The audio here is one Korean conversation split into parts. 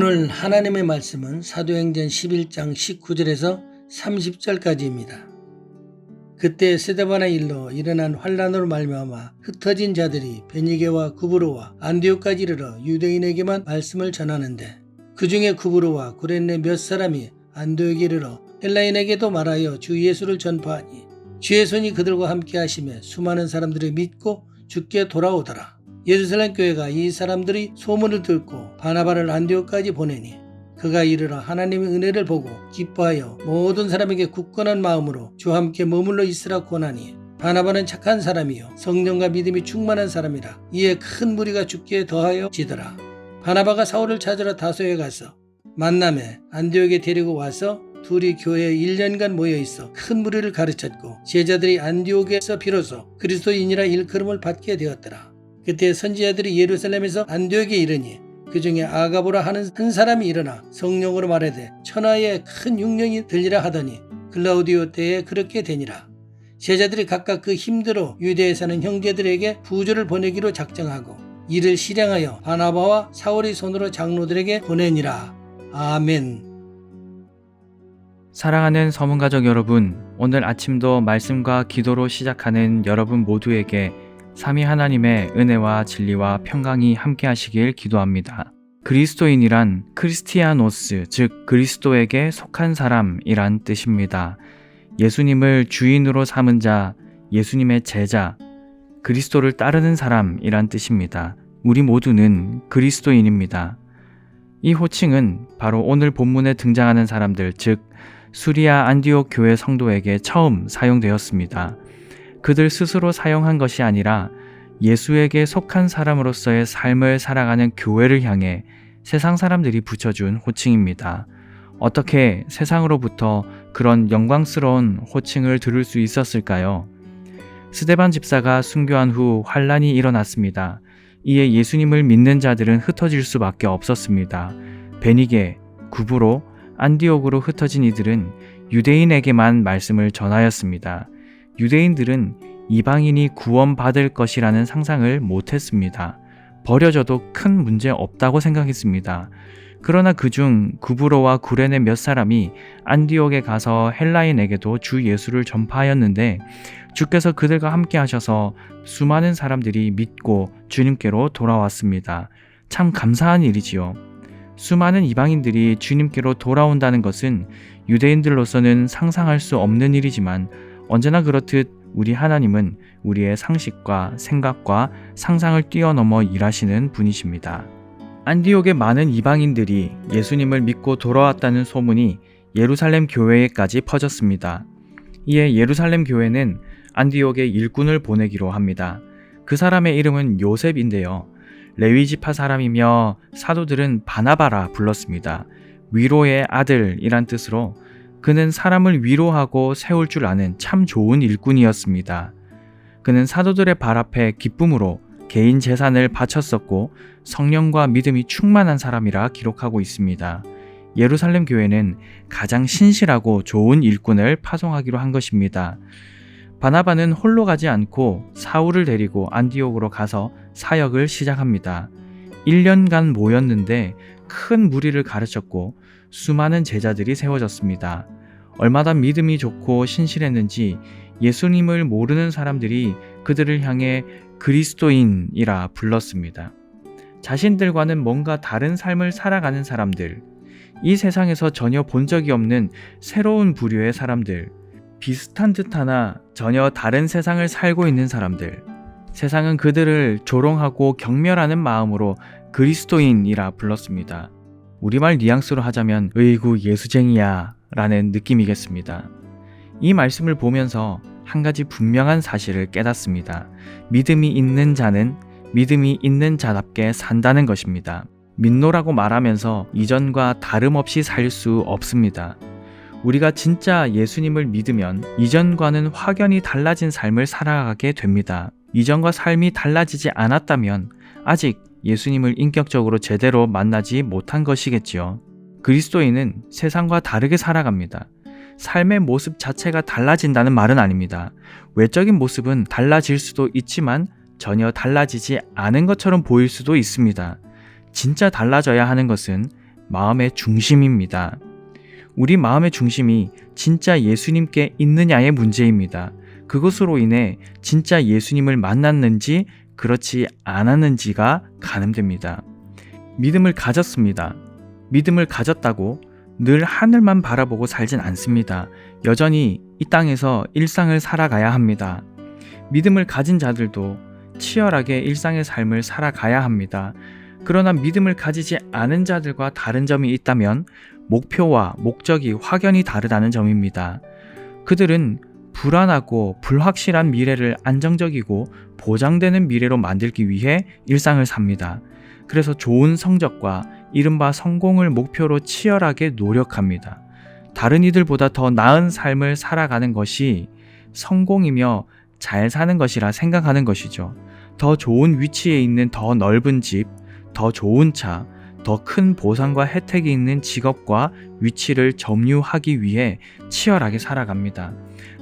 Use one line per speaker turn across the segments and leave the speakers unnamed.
오늘 하나님의 말씀은 사도행전 11장 19절에서 30절까지입니다. 그때 스데반의 일로 일어난 환란으로 말미암아 흩어진 자들이 베니게와 구브로와 안디옥까지 이르러 유대인에게만 말씀을 전하는데, 그 중에 구브로와 구레네 몇 사람이 안디옥에 이르러 헬라인에게도 말하여 주 예수를 전파하니 주의 손이 그들과 함께 하시매 수많은 사람들이 믿고 주께 돌아오더라. 예루살렘 교회가 이 사람들이 소문을 듣고 바나바를 안디옥까지 보내니 그가 이르러 하나님의 은혜를 보고 기뻐하여 모든 사람에게 굳건한 마음으로 주와 함께 머물러 있으라 권하니, 바나바는 착한 사람이요 성령과 믿음이 충만한 사람이라. 이에 큰 무리가 주께 더하여 지더라. 바나바가 사울을 찾으러 다소에 가서 만남에 안디옥에 데리고 와서 둘이 교회에 1년간 모여있어 큰 무리를 가르쳤고, 제자들이 안디옥에서 비로소 그리스도인이라 일컬음을 받게 되었더라. 그때 선지자들이 예루살렘에서 안디옥에 이르니 그 중에 아가보라 하는 한 사람이 일어나 성령으로 말하되 천하에 큰 흉령이 들리라 하더니 글라우디오 때에 그렇게 되니라. 제자들이 각각 그 힘대로 유대에 사는 형제들에게 부조를 보내기로 작정하고 이를 실행하여 바나바와 사울의 손으로 장로들에게 보내니라. 아멘.
사랑하는 서문가족 여러분, 오늘 아침도 말씀과 기도로 시작하는 여러분 모두에게 삼위 하나님의 은혜와 진리와 평강이 함께 하시길 기도합니다. 그리스도인이란 크리스티아노스, 즉 그리스도에게 속한 사람이란 뜻입니다. 예수님을 주인으로 삼은 자, 예수님의 제자, 그리스도를 따르는 사람이란 뜻입니다. 우리 모두는 그리스도인입니다. 이 호칭은 바로 오늘 본문에 등장하는 사람들, 즉 수리아 안디옥 교회 성도에게 처음 사용되었습니다. 그들 스스로 사용한 것이 아니라 예수에게 속한 사람으로서의 삶을 살아가는 교회를 향해 세상 사람들이 붙여준 호칭입니다. 어떻게 세상으로부터 그런 영광스러운 호칭을 들을 수 있었을까요? 스데반 집사가 순교한 후 환란이 일어났습니다. 이에 예수님을 믿는 자들은 흩어질 수밖에 없었습니다. 베니게, 구브로, 안디옥으로 흩어진 이들은 유대인에게만 말씀을 전하였습니다. 유대인들은 이방인이 구원받을 것이라는 상상을 못했습니다. 버려져도 큰 문제 없다고 생각했습니다. 그러나 그중 구브로와 구레네 몇 사람이 안디옥에 가서 헬라인에게도 주 예수를 전파하였는데, 주께서 그들과 함께 하셔서 수많은 사람들이 믿고 주님께로 돌아왔습니다. 참 감사한 일이지요. 수많은 이방인들이 주님께로 돌아온다는 것은 유대인들로서는 상상할 수 없는 일이지만, 언제나 그렇듯 우리 하나님은 우리의 상식과 생각과 상상을 뛰어넘어 일하시는 분이십니다. 안디옥의 많은 이방인들이 예수님을 믿고 돌아왔다는 소문이 예루살렘 교회에까지 퍼졌습니다. 이에 예루살렘 교회는 안디옥에 일꾼을 보내기로 합니다. 그 사람의 이름은 요셉인데요. 레위 지파 사람이며 사도들은 바나바라 불렀습니다. 위로의 아들이란 뜻으로 그는 사람을 위로하고 세울 줄 아는 참 좋은 일꾼이었습니다. 그는 사도들의 발 앞에 기쁨으로 개인 재산을 바쳤었고 성령과 믿음이 충만한 사람이라 기록하고 있습니다. 예루살렘 교회는 가장 신실하고 좋은 일꾼을 파송하기로 한 것입니다. 바나바는 홀로 가지 않고 사울을 데리고 안디옥으로 가서 사역을 시작합니다. 1년간 모였는데 큰 무리를 가르쳤고 수많은 제자들이 세워졌습니다. 얼마나 믿음이 좋고 신실했는지 예수님을 모르는 사람들이 그들을 향해 그리스도인이라 불렀습니다. 자신들과는 뭔가 다른 삶을 살아가는 사람들, 이 세상에서 전혀 본 적이 없는 새로운 부류의 사람들, 비슷한 듯하나 전혀 다른 세상을 살고 있는 사람들, 세상은 그들을 조롱하고 경멸하는 마음으로 그리스도인이라 불렀습니다. 우리말 뉘앙스로 하자면 으이구 예수쟁이야 라는 느낌이겠습니다. 이 말씀을 보면서 한 가지 분명한 사실을 깨닫습니다. 믿음이 있는 자는 믿음이 있는 자답게 산다는 것입니다. 믿노라고 말하면서 이전과 다름없이 살 수 없습니다. 우리가 진짜 예수님을 믿으면 이전과는 확연히 달라진 삶을 살아가게 됩니다. 이전과 삶이 달라지지 않았다면 아직 예수님을 인격적으로 제대로 만나지 못한 것이겠지요. 그리스도인은 세상과 다르게 살아갑니다. 삶의 모습 자체가 달라진다는 말은 아닙니다. 외적인 모습은 달라질 수도 있지만 전혀 달라지지 않은 것처럼 보일 수도 있습니다. 진짜 달라져야 하는 것은 마음의 중심입니다. 우리 마음의 중심이 진짜 예수님께 있느냐의 문제입니다. 그것으로 인해 진짜 예수님을 만났는지 그렇지 않았는지가 가늠됩니다. 믿음을 가졌습니다. 믿음을 가졌다고 늘 하늘만 바라보고 살진 않습니다. 여전히 이 땅에서 일상을 살아가야 합니다. 믿음을 가진 자들도 치열하게 일상의 삶을 살아가야 합니다. 그러나 믿음을 가지지 않은 자들과 다른 점이 있다면 목표와 목적이 확연히 다르다는 점입니다. 그들은 불안하고 불확실한 미래를 안정적이고 보장되는 미래로 만들기 위해 일상을 삽니다. 그래서 좋은 성적과 이른바 성공을 목표로 치열하게 노력합니다. 다른 이들보다 더 나은 삶을 살아가는 것이 성공이며 잘 사는 것이라 생각하는 것이죠. 더 좋은 위치에 있는 더 넓은 집, 더 좋은 차, 더 큰 보상과 혜택이 있는 직업과 위치를 점유하기 위해 치열하게 살아갑니다.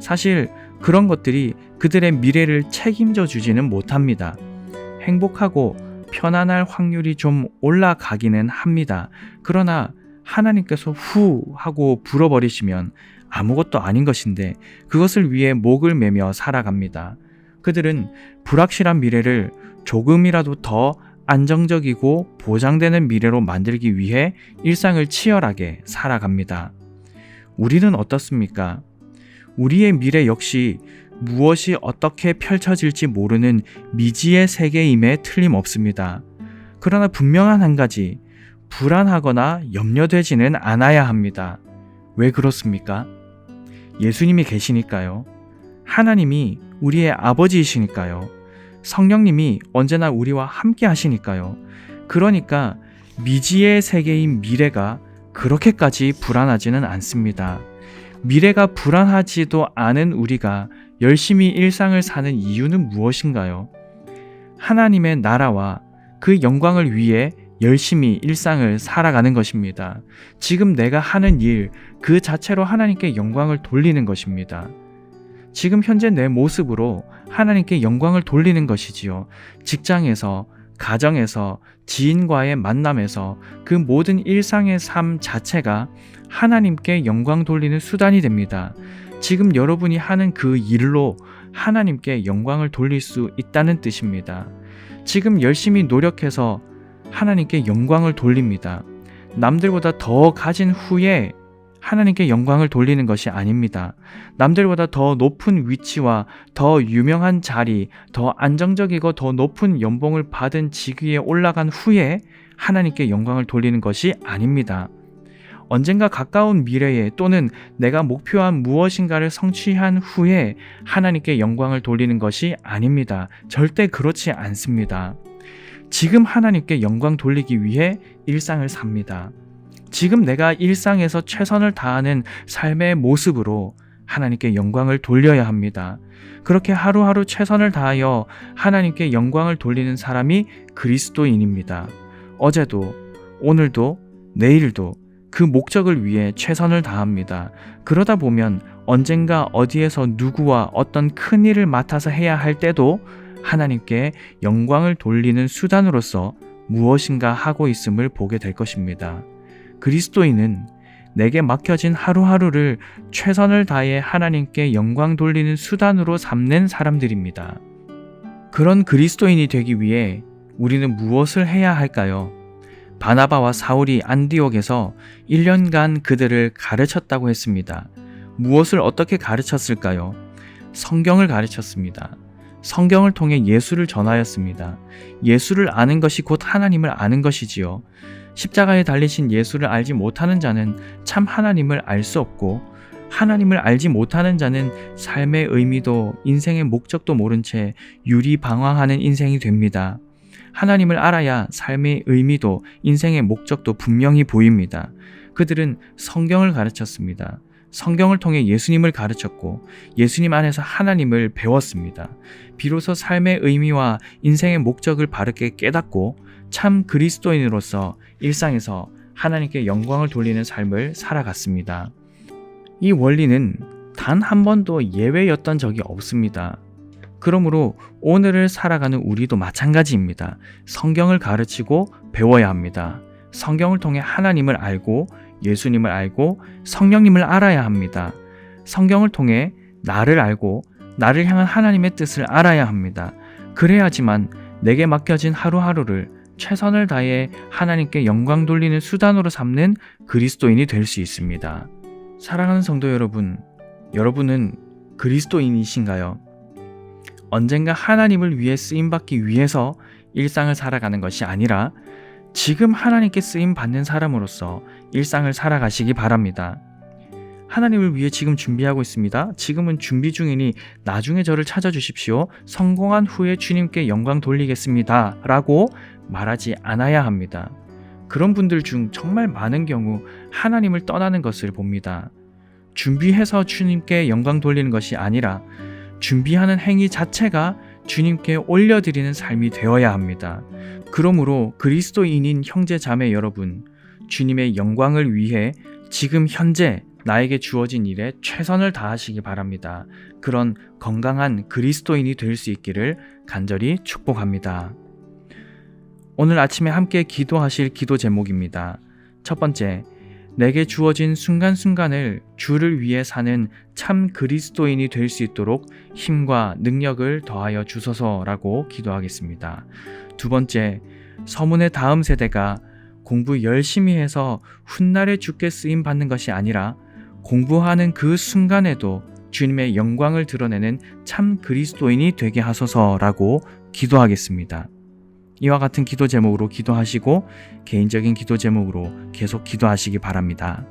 사실 그런 것들이 그들의 미래를 책임져 주지는 못합니다. 행복하고 편안할 확률이 좀 올라가기는 합니다. 그러나 하나님께서 후 하고 불어버리시면 아무것도 아닌 것인데 그것을 위해 목을 매며 살아갑니다. 그들은 불확실한 미래를 조금이라도 더 안정적이고 보장되는 미래로 만들기 위해 일상을 치열하게 살아갑니다. 우리는 어떻습니까? 우리의 미래 역시 무엇이 어떻게 펼쳐질지 모르는 미지의 세계임에 틀림없습니다. 그러나 분명한 한 가지, 불안하거나 염려되지는 않아야 합니다. 왜 그렇습니까? 예수님이 계시니까요. 하나님이 우리의 아버지이시니까요. 성령님이 언제나 우리와 함께 하시니까요. 그러니까 미지의 세계인 미래가 그렇게까지 불안하지는 않습니다. 미래가 불안하지도 않은 우리가 열심히 일상을 사는 이유는 무엇인가요? 하나님의 나라와 그 영광을 위해 열심히 일상을 살아가는 것입니다. 지금 내가 하는 일 그 자체로 하나님께 영광을 돌리는 것입니다. 지금 현재 내 모습으로 하나님께 영광을 돌리는 것이지요. 직장에서, 가정에서, 지인과의 만남에서 그 모든 일상의 삶 자체가 하나님께 영광 돌리는 수단이 됩니다. 지금 여러분이 하는 그 일로 하나님께 영광을 돌릴 수 있다는 뜻입니다. 지금 열심히 노력해서 하나님께 영광을 돌립니다. 남들보다 더 가진 후에 하나님께 영광을 돌리는 것이 아닙니다. 남들보다 더 높은 위치와 더 유명한 자리, 더 안정적이고 더 높은 연봉을 받은 직위에 올라간 후에 하나님께 영광을 돌리는 것이 아닙니다. 언젠가 가까운 미래에 또는 내가 목표한 무엇인가를 성취한 후에 하나님께 영광을 돌리는 것이 아닙니다. 절대 그렇지 않습니다. 지금 하나님께 영광 돌리기 위해 일상을 삽니다. 지금 내가 일상에서 최선을 다하는 삶의 모습으로 하나님께 영광을 돌려야 합니다. 그렇게 하루하루 최선을 다하여 하나님께 영광을 돌리는 사람이 그리스도인입니다. 어제도, 오늘도, 내일도 그 목적을 위해 최선을 다합니다. 그러다 보면 언젠가 어디에서 누구와 어떤 큰 일을 맡아서 해야 할 때도 하나님께 영광을 돌리는 수단으로서 무엇인가 하고 있음을 보게 될 것입니다. 그리스도인은 내게 맡겨진 하루하루를 최선을 다해 하나님께 영광 돌리는 수단으로 삼는 사람들입니다. 그런 그리스도인이 되기 위해 우리는 무엇을 해야 할까요? 바나바와 사울이 안디옥에서 1년간 그들을 가르쳤다고 했습니다. 무엇을 어떻게 가르쳤을까요? 성경을 가르쳤습니다. 성경을 통해 예수를 전하였습니다. 예수를 아는 것이 곧 하나님을 아는 것이지요. 십자가에 달리신 예수를 알지 못하는 자는 참 하나님을 알 수 없고, 하나님을 알지 못하는 자는 삶의 의미도 인생의 목적도 모른 채 유리방황하는 인생이 됩니다. 하나님을 알아야 삶의 의미도 인생의 목적도 분명히 보입니다. 그들은 성경을 가르쳤습니다. 성경을 통해 예수님을 가르쳤고 예수님 안에서 하나님을 배웠습니다. 비로소 삶의 의미와 인생의 목적을 바르게 깨닫고 참 그리스도인으로서 일상에서 하나님께 영광을 돌리는 삶을 살아갔습니다. 이 원리는 단 한 번도 예외였던 적이 없습니다. 그러므로 오늘을 살아가는 우리도 마찬가지입니다. 성경을 가르치고 배워야 합니다. 성경을 통해 하나님을 알고 예수님을 알고 성령님을 알아야 합니다. 성경을 통해 나를 알고 나를 향한 하나님의 뜻을 알아야 합니다. 그래야지만 내게 맡겨진 하루하루를 최선을 다해 하나님께 영광 돌리는 수단으로 삼는 그리스도인이 될 수 있습니다. 사랑하는 성도 여러분, 여러분은 그리스도인이신가요? 언젠가 하나님을 위해 쓰임받기 위해서 일상을 살아가는 것이 아니라 지금 하나님께 쓰임받는 사람으로서 일상을 살아가시기 바랍니다. 하나님을 위해 지금 준비하고 있습니다. 지금은 준비 중이니 나중에 저를 찾아주십시오. 성공한 후에 주님께 영광 돌리겠습니다. 라고 말하지 않아야 합니다. 그런 분들 중 정말 많은 경우 하나님을 떠나는 것을 봅니다. 준비해서 주님께 영광 돌리는 것이 아니라 준비하는 행위 자체가 주님께 올려드리는 삶이 되어야 합니다. 그러므로 그리스도인인 형제 자매 여러분, 주님의 영광을 위해 지금 현재 나에게 주어진 일에 최선을 다하시기 바랍니다. 그런 건강한 그리스도인이 될 수 있기를 간절히 축복합니다. 오늘 아침에 함께 기도하실 기도 제목입니다. 첫 번째, 내게 주어진 순간순간을 주를 위해 사는 참 그리스도인이 될 수 있도록 힘과 능력을 더하여 주소서라고 기도하겠습니다. 두 번째, 서문의 다음 세대가 공부 열심히 해서 훗날에 주께 쓰임 받는 것이 아니라 공부하는 그 순간에도 주님의 영광을 드러내는 참 그리스도인이 되게 하소서라고 기도하겠습니다. 이와 같은 기도 제목으로 기도하시고 개인적인 기도 제목으로 계속 기도하시기 바랍니다.